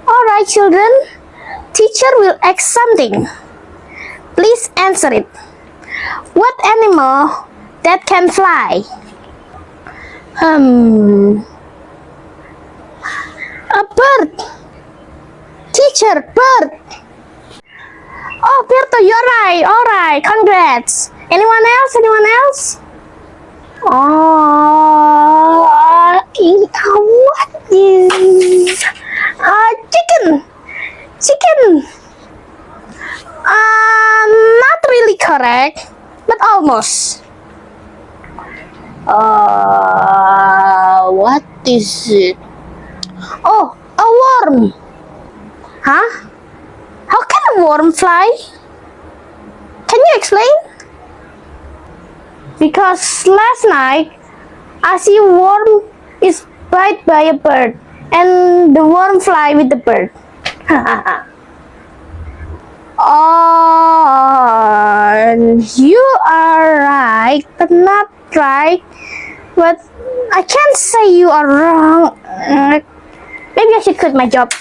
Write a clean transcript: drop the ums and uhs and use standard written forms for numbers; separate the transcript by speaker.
Speaker 1: Alright, children. Teacher will ask something. Please answer it. What animal that can fly? A bird. Teacher, bird. Oh, Berto, you're right. Alright, congrats. Anyone else? Anyone else? Oh, what is chicken? Chicken. Not really correct, but almost. What is it? Oh, a worm. Huh? How can a worm fly? Can you explain? Because last night I see a worm is bite by a bird and the worm fly with the bird. Oh, you are right, but not right. But I can't say you are wrong. Maybe I should quit my job.